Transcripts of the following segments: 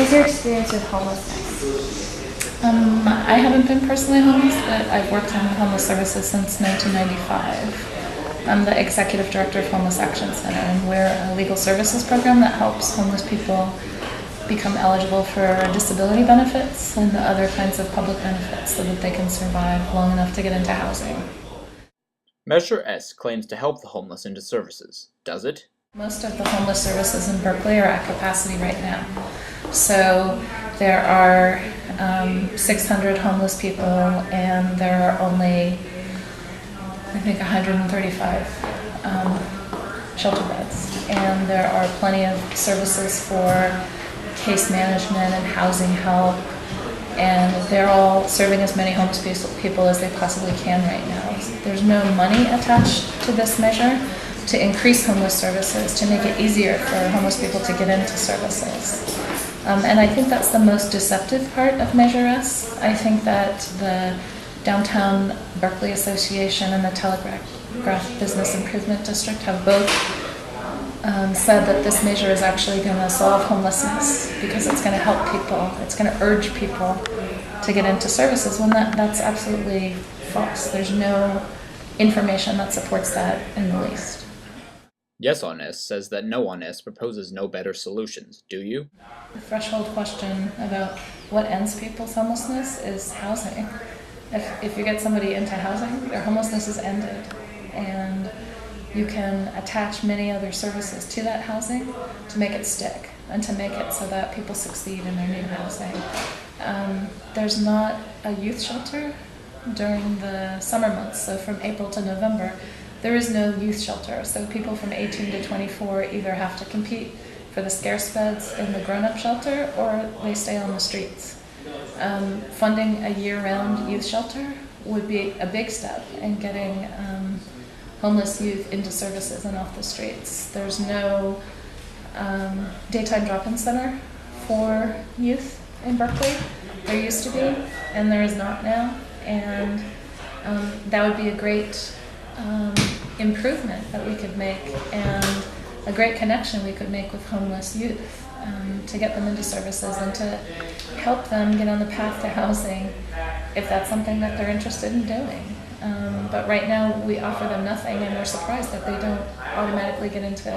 is your experience with homelessness? I haven't been personally homeless, but I've worked in homeless services since 1995. I'm the Executive Director of Homeless Action Center, and we're a legal services program that helps homeless people become eligible for disability benefits and other kinds of public benefits so that they can survive long enough to get into housing. Measure S claims to help the homeless into services. Does it? Most of the homeless services in Berkeley are at capacity right now. So there are 600 homeless people, and there are only, I think, 135 shelter beds. And there are plenty of services for case management and housing help, and they're all serving as many homeless people as they possibly can right now. There's no money attached to this measure to increase homeless services, to make it easier for homeless people to get into services. And I think that's the most deceptive part of Measure S. I think that the Downtown Berkeley Association and the Telegraph Business Improvement District have both said that this measure is actually going to solve homelessness because it's going to help people, it's going to urge people to get into services, when that's absolutely false. There's no information that supports that in the least. Yes on S says that No on S proposes no better solutions. Do you? The threshold question about what ends people's homelessness is housing. If you get somebody into housing, their homelessness is ended. And you can attach many other services to that housing to make it stick and to make it so that people succeed in their new housing. There's not a youth shelter during the summer months, so from April to November, there is no youth shelter. So people from 18 to 24 either have to compete for the scarce beds in the grown-up shelter or they stay on the streets. Funding a year-round youth shelter would be a big step in getting homeless youth into services and off the streets. There's no daytime drop-in center for youth in Berkeley. There used to be, and there is not now. And that would be a great improvement that we could make, and a great connection we could make with homeless youth to get them into services and to help them get on the path to housing if that's something that they're interested in doing. But right now we offer them nothing, and we're surprised that they don't automatically get into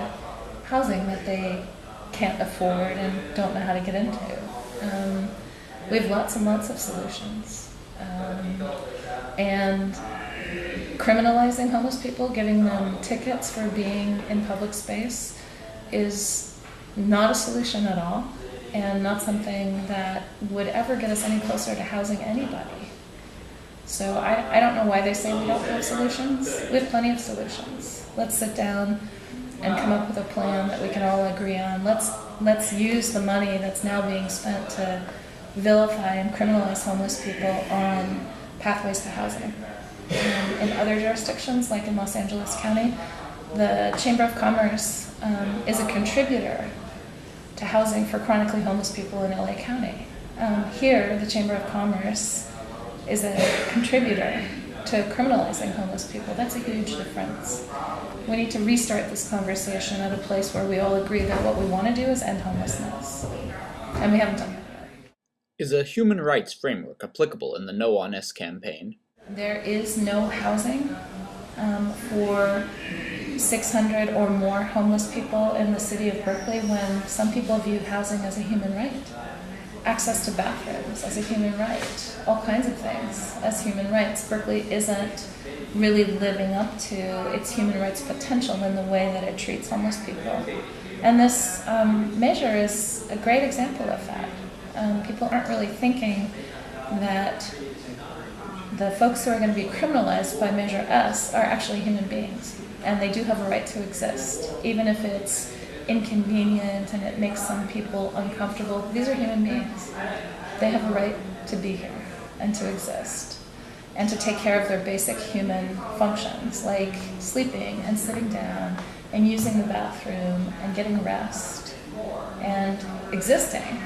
housing that they can't afford and don't know how to get into. We have lots and lots of solutions. And criminalizing homeless people, giving them tickets for being in public space, is not a solution at all, and not something that would ever get us any closer to housing anybody. So I don't know why they say we don't have solutions. We have plenty of solutions. Let's sit down and come up with a plan that we can all agree on. Let's use the money that's now being spent to vilify and criminalize homeless people on pathways to housing. In other jurisdictions, like in Los Angeles County, the Chamber of Commerce is a contributor to housing for chronically homeless people in LA County. Here, the Chamber of Commerce is a contributor to criminalizing homeless people. That's a huge difference. We need to restart this conversation at a place where we all agree that what we want to do is end homelessness. And we haven't done that yet. Is a human rights framework applicable in the No on S campaign? There is no housing for 600 or more homeless people in the city of Berkeley, when some people view housing as a human right. Access to bathrooms as a human right, all kinds of things as human rights. Berkeley isn't really living up to its human rights potential in the way that it treats homeless people. And this measure is a great example of that. People aren't really thinking that the folks who are going to be criminalized by Measure S are actually human beings, and they do have a right to exist, even if it's inconvenient and it makes some people uncomfortable. These are human beings. They have a right to be here and to exist and to take care of their basic human functions, like sleeping and sitting down and using the bathroom and getting rest and existing.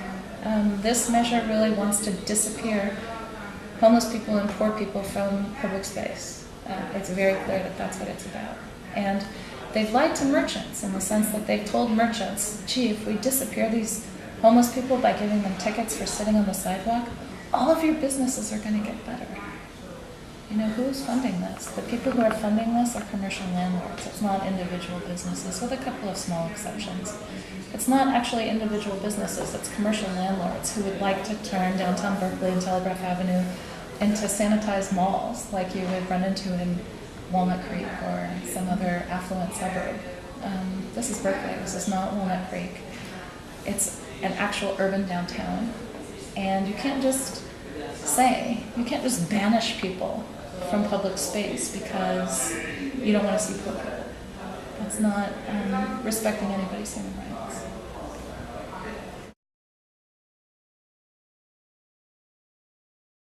This measure really wants to disappear homeless people and poor people from public space. It's very clear that that's what it's about. And they've lied to merchants in the sense that they've told merchants, gee, if we disappear these homeless people by giving them tickets for sitting on the sidewalk, all of your businesses are going to get better. You know, who's funding this? The people who are funding this are commercial landlords. It's not individual businesses, with a couple of small exceptions. It's not actually individual businesses, it's commercial landlords who would like to turn downtown Berkeley and Telegraph Avenue into sanitized malls like you would run into in Walnut Creek or some other affluent suburb. This is Berkeley, this is not Walnut Creek. It's an actual urban downtown. And you can't just banish people from public space because you don't want to see poor people. That's not respecting anybody's human rights.